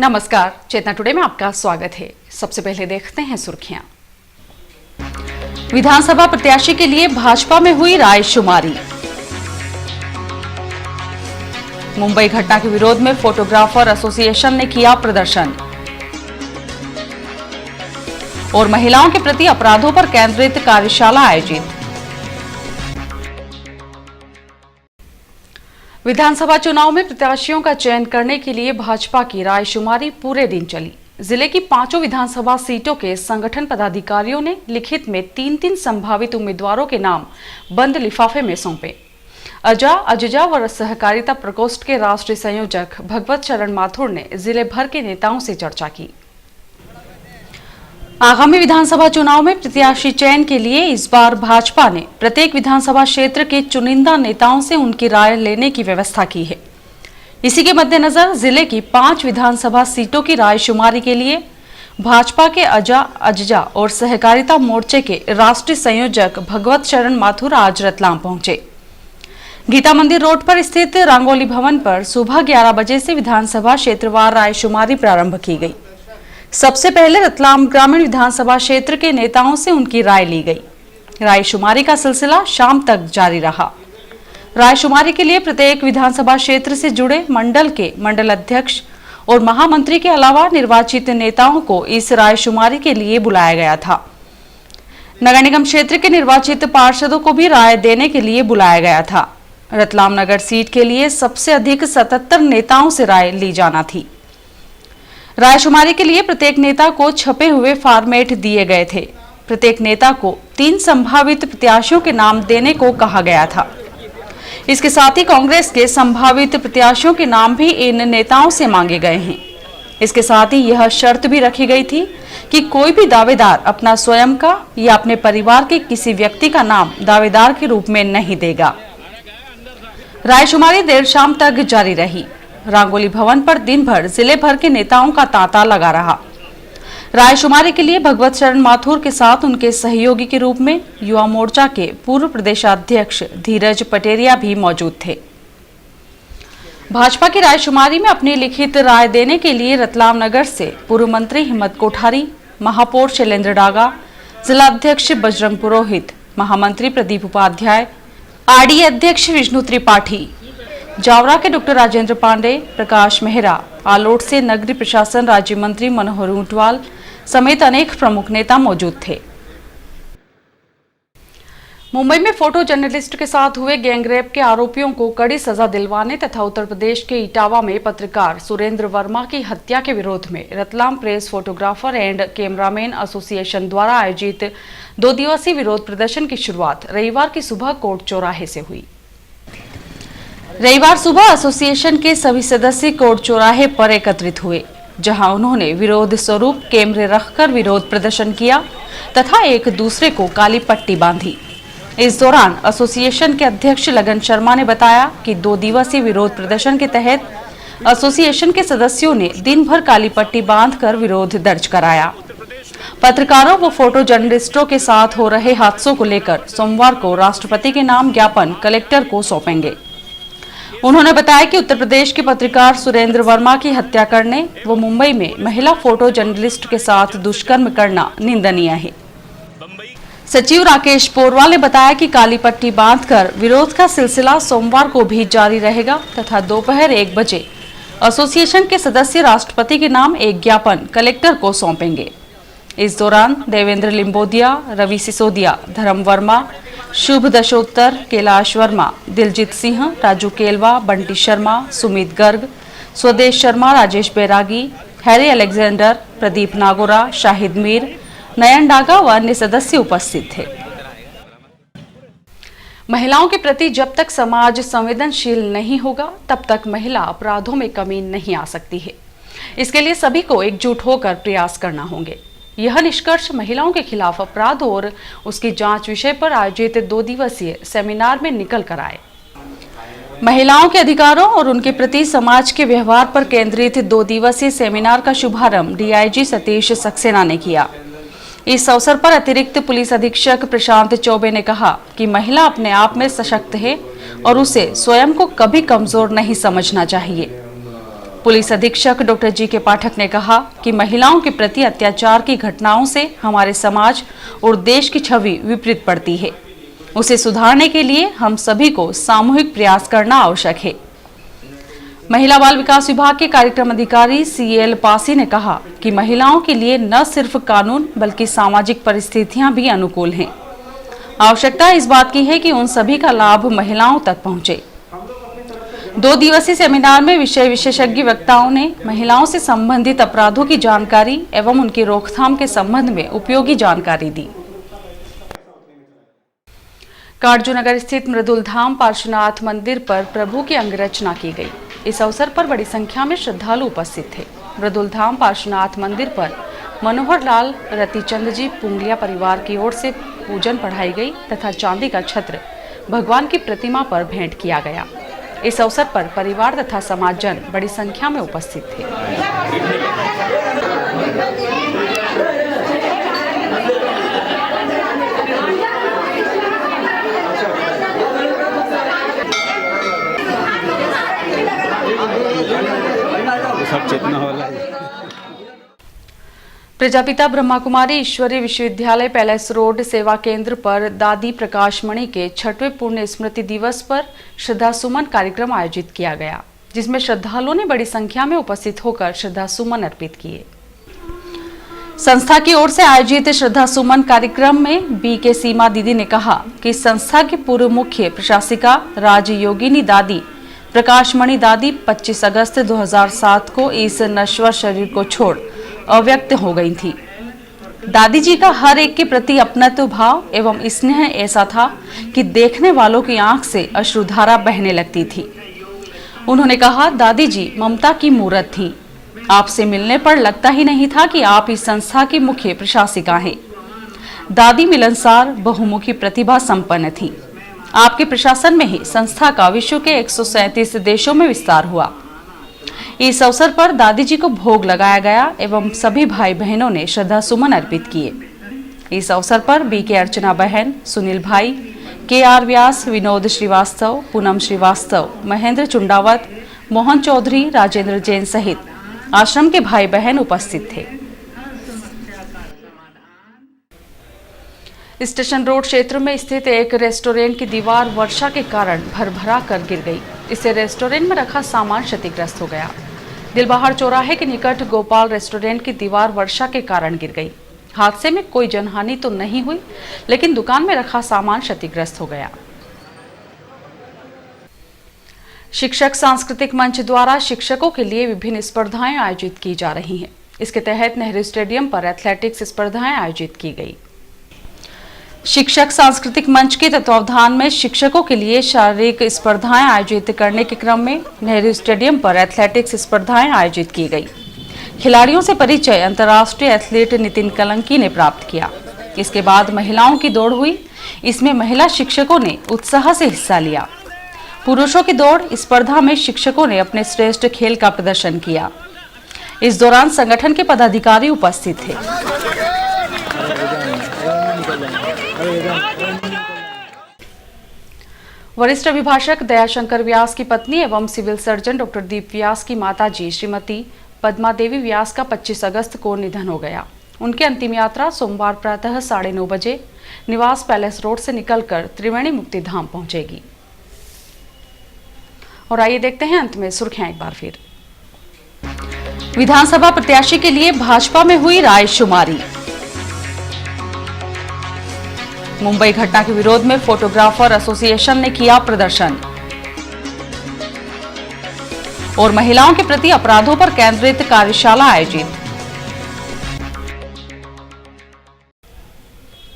नमस्कार, चेतना टुडे में आपका स्वागत है। सबसे पहले देखते हैं सुर्खियां। विधानसभा प्रत्याशी के लिए भाजपा में हुई रायशुमारी। मुंबई घटना के विरोध में फोटोग्राफर एसोसिएशन ने किया प्रदर्शन। और महिलाओं के प्रति अपराधों पर केंद्रित कार्यशाला आयोजित। विधानसभा चुनाव में प्रत्याशियों का चयन करने के लिए भाजपा की रायशुमारी पूरे दिन चली। जिले की 5 विधानसभा सीटों के संगठन पदाधिकारियों ने लिखित में 3 संभावित उम्मीदवारों के नाम बंद लिफाफे में सौंपे। अजजा व सहकारिता प्रकोष्ठ के राष्ट्रीय संयोजक भगवत शरण माथुर ने जिले भर के नेताओं से चर्चा की। आगामी विधानसभा चुनाव में प्रत्याशी चयन के लिए इस बार भाजपा ने प्रत्येक विधानसभा क्षेत्र के चुनिंदा नेताओं से उनकी राय लेने की व्यवस्था की है। इसी के मद्देनजर जिले की 5 विधानसभा सीटों की रायशुमारी के लिए भाजपा के अजजा और सहकारिता मोर्चे के राष्ट्रीय संयोजक भगवत शरण माथुर आज रतलाम पहुंचे। गीता मंदिर रोड पर स्थित रंगोली भवन पर सुबह 11 बजे से विधानसभा क्षेत्रवार रायशुमारी प्रारंभ की गई। सबसे पहले रतलाम ग्रामीण विधानसभा क्षेत्र के नेताओं से उनकी राय ली गई। रायशुमारी का सिलसिला शाम तक जारी रहा। रायशुमारी के लिए प्रत्येक विधानसभा क्षेत्र से जुड़े मंडल के मंडल अध्यक्ष और महामंत्री के अलावा निर्वाचित नेताओं को इस रायशुमारी के लिए बुलाया गया था। नगर निगम क्षेत्र के निर्वाचित पार्षदों को भी राय देने के लिए बुलाया गया था। रतलाम नगर सीट के लिए सबसे अधिक 77 नेताओं से राय ली जाना थी। रायशुमारी के लिए प्रत्येक नेता को छपे हुए फॉर्मेट दिए गए थे। प्रत्येक नेता को 3 संभावित प्रत्याशियों के नाम देने को कहा गया था। इसके साथ ही कांग्रेस के संभावित प्रत्याशियों के नाम भी इन नेताओं से मांगे गए हैं। इसके साथ ही यह शर्त भी रखी गई थी कि कोई भी दावेदार अपना स्वयं का या अपने परिवार के किसी व्यक्ति का नाम दावेदार के रूप में नहीं देगा। रायशुमारी देर शाम तक जारी रही। रंगोली भवन पर दिन भर जिले भर के नेताओं का तांता लगा रहा। रायशुमारी के लिए भगवत शरण माथुर के साथ उनके सहयोगी के रूप में युवा मोर्चा के पूर्व प्रदेशाध्यक्ष धीरज पटेरिया भी मौजूद थे। भाजपा की रायशुमारी में अपनी लिखित राय देने के लिए रतलाम नगर से पूर्व मंत्री हिम्मत कोठारी, महापौर शैलेंद्र डागा, जिला अध्यक्ष बजरंग पुरोहित, महामंत्री प्रदीप उपाध्याय, आरडीए अध्यक्ष विष्णु त्रिपाठी, जावरा के डॉक्टर राजेंद्र पांडे, प्रकाश मेहरा, आलोट से नगरीय प्रशासन राज्य मंत्री मनोहर ऊंटवाल समेत अनेक प्रमुख नेता मौजूद थे। मुंबई में फोटो जर्नलिस्ट के साथ हुए गैंगरेप के आरोपियों को कड़ी सजा दिलवाने तथा उत्तर प्रदेश के इटावा में पत्रकार सुरेंद्र वर्मा की हत्या के विरोध में Ratlam press photographer and cameraman association द्वारा आयोजित 2 दिवसीय विरोध प्रदर्शन की शुरुआत रविवार की सुबह कोर्ट चौराहे से हुई। रविवार सुबह एसोसिएशन के सभी सदस्य कोर्ट चौराहे पर एकत्रित हुए, जहां उन्होंने विरोध स्वरूप कैमरे रखकर विरोध प्रदर्शन किया तथा एक दूसरे को काली पट्टी बांधी। इस दौरान एसोसिएशन के अध्यक्ष लगन शर्मा ने बताया कि 2 दिवसीय विरोध प्रदर्शन के तहत एसोसिएशन के सदस्यों ने दिन भर काली पट्टी बांधकर विरोध दर्ज कराया। पत्रकारों व फोटो जर्नलिस्टों के साथ हो रहे हादसों को लेकर सोमवार को राष्ट्रपति के नाम ज्ञापन कलेक्टर को सौंपेंगे। उन्होंने बताया कि उत्तर प्रदेश के पत्रकार सुरेंद्र वर्मा की हत्या करने व मुंबई में महिला फोटो जर्नलिस्ट के साथ दुष्कर्म करना निंदनीय है। सचिव राकेश पोरवाल ने बताया कि काली पट्टी बांधकर विरोध का सिलसिला सोमवार को भी जारी रहेगा तथा दोपहर 1 बजे एसोसिएशन के सदस्य राष्ट्रपति के नाम एक ज्ञापन कलेक्टर को सौंपेंगे। इस दौरान देवेंद्र लिम्बोदिया, रवि सिसोदिया, धर्म वर्मा, शुभ दशोत्तर, कैलाश वर्मा, दिलजीत सिंह, राजू केलवा, बंटी शर्मा, सुमित गर्ग, स्वदेश शर्मा, राजेश बैरागी, हैरी अलेक्जेंडर, प्रदीप नागोरा, शाहिद मीर, नयन डागा व अन्य सदस्य उपस्थित थे। महिलाओं के प्रति जब तक समाज संवेदनशील नहीं होगा तब तक महिला अपराधों में कमी नहीं आ सकती है। इसके लिए सभी को एकजुट होकर प्रयास करना होंगे। यह निष्कर्ष महिलाओं के खिलाफ अपराध और उसकी जांच विषय पर आयोजित 2 दिवसीय सेमिनार में निकल कर आए। महिलाओं के अधिकारों और उनके प्रति समाज के व्यवहार पर केंद्रित 2 दिवसीय सेमिनार का शुभारंभ डीआईजी सतीश सक्सेना ने किया। इस अवसर पर अतिरिक्त पुलिस अधीक्षक प्रशांत चौबे ने कहा कि महिला अपने आप में सशक्त है और उसे स्वयं को कभी कमजोर नहीं समझना चाहिए। पुलिस अधीक्षक डॉक्टर जी के पाठक ने कहा कि महिलाओं के प्रति अत्याचार की घटनाओं से हमारे समाज और देश की छवि विपरीत पड़ती है। उसे सुधारने के लिए हम सभी को सामूहिक प्रयास करना आवश्यक है। महिला बाल विकास विभाग के कार्यक्रम अधिकारी CL पासी ने कहा कि महिलाओं के लिए न सिर्फ कानून बल्कि सामाजिक परिस्थितियां भी अनुकूल हैं। आवश्यकता इस बात की है कि उन सभी का लाभ महिलाओं तक पहुंचे। 2 दिवसीय सेमिनार में विषय विशेषज्ञ वक्ताओं ने महिलाओं से संबंधित अपराधों की जानकारी एवं उनकी रोकथाम के संबंध में उपयोगी जानकारी दी। काटजूनगर स्थित मृदुलधाम पार्श्वनाथ मंदिर पर प्रभु की अंगरचना की गई। इस अवसर पर बड़ी संख्या में श्रद्धालु उपस्थित थे। मृदुलधाम पार्श्वनाथ मंदिर पर मनोहर लाल रतिचंद जी पुंगलिया परिवार की ओर से पूजन पढ़ाई गई तथा चांदी का छत्र भगवान की प्रतिमा पर भेंट किया गया। इस अवसर पर परिवार तथा समाजजन बड़ी संख्या में उपस्थित थे। प्रजापिता ब्रह्मा कुमारी ईश्वरीय विश्वविद्यालय पैलेस रोड सेवा केंद्र पर दादी प्रकाशमणि के 6वें पुण्य स्मृति दिवस पर श्रद्धा सुमन कार्यक्रम आयोजित किया गया, जिसमें श्रद्धालुओं ने बड़ी संख्या में उपस्थित होकर श्रद्धा सुमन अर्पित किए। संस्था की ओर से आयोजित श्रद्धा सुमन कार्यक्रम में BK सीमा दीदी ने कहा कि संस्था की पूर्व मुख्य प्रशासिका राजयोगिनी दादी प्रकाशमणि दादी 25 अगस्त 2007 को इस नश्वर शरीर को छोड़ अव्यक्त हो गई थी। दादी जी का हर एक के प्रति अपनत्व भाव एवं स्नेह ऐसा था कि देखने वालों की आंख से अश्रुधारा बहने लगती थी। उन्होंने कहा, दादी जी ममता की मूरत थी। आपसे मिलने पर लगता ही नहीं था कि आप इस संस्था की मुख्य प्रशासिका हैं। दादी मिलनसार, बहुमुखी प्रतिभा संपन्न थी। आपके प्रशासन में ही संस्था का विश्व के 137 देशों में विस्तार हुआ। इस अवसर पर दादी जी को भोग लगाया गया एवं सभी भाई बहनों ने श्रद्धा सुमन अर्पित किए। इस अवसर पर BK अर्चना बहन, सुनील भाई, KR व्यास, विनोद श्रीवास्तव, पूनम श्रीवास्तव, महेंद्र चुंडावत, मोहन चौधरी, राजेंद्र जैन सहित आश्रम के भाई बहन उपस्थित थे। स्टेशन रोड क्षेत्र में स्थित एक रेस्टोरेंट की दीवार वर्षा के कारण भरभरा कर गिर गई। इससे रेस्टोरेंट में रखा सामान क्षतिग्रस्त हो गया। दिलबहार चौराहे के निकट गोपाल रेस्टोरेंट की दीवार वर्षा के कारण गिर गई। हादसे में कोई जनहानि तो नहीं हुई, लेकिन दुकान में रखा सामान क्षतिग्रस्त हो गया। शिक्षक सांस्कृतिक मंच द्वारा शिक्षकों के लिए विभिन्न स्पर्धाएं आयोजित की जा रही हैं। इसके तहत नेहरू स्टेडियम पर एथलेटिक्स स्पर्धाएं आयोजित की गई। शिक्षक सांस्कृतिक मंच के तत्वावधान में शिक्षकों के लिए शारीरिक स्पर्धाएं आयोजित करने के क्रम में नेहरू स्टेडियम पर एथलेटिक्स स्पर्धाएं आयोजित की गई। खिलाड़ियों से परिचय अंतर्राष्ट्रीय एथलीट नितिन कलंकी ने प्राप्त किया। इसके बाद महिलाओं की दौड़ हुई। इसमें महिला शिक्षकों ने उत्साह से हिस्सा लिया। पुरुषों की दौड़ स्पर्धा में शिक्षकों ने अपने श्रेष्ठ खेल का प्रदर्शन किया। इस दौरान संगठन के पदाधिकारी उपस्थित थे। वरिष्ठ अभिभाषक दयाशंकर व्यास की पत्नी एवं सिविल सर्जन डॉक्टर दीप व्यास की माताजी श्रीमती पद्मा देवी व्यास का 25 अगस्त को निधन हो गया। उनकी अंतिम यात्रा सोमवार प्रातः 9:30 बजे निवास पैलेस रोड से निकलकर त्रिवेणी मुक्तिधाम पहुंचेगी। और आइए देखते हैं अंत में सुर्खियां एक बार फिर। विधानसभा प्रत्याशी के लिए भाजपा में हुई रायशुमारी। मुंबई घटना के विरोध में फोटोग्राफर एसोसिएशन ने किया प्रदर्शन। और महिलाओं के प्रति अपराधों पर केंद्रित कार्यशाला आयोजित।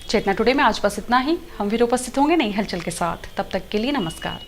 चेतना टुडे में आज बस इतना ही। हम फिर उपस्थित होंगे नई हलचल के साथ। तब तक के लिए नमस्कार।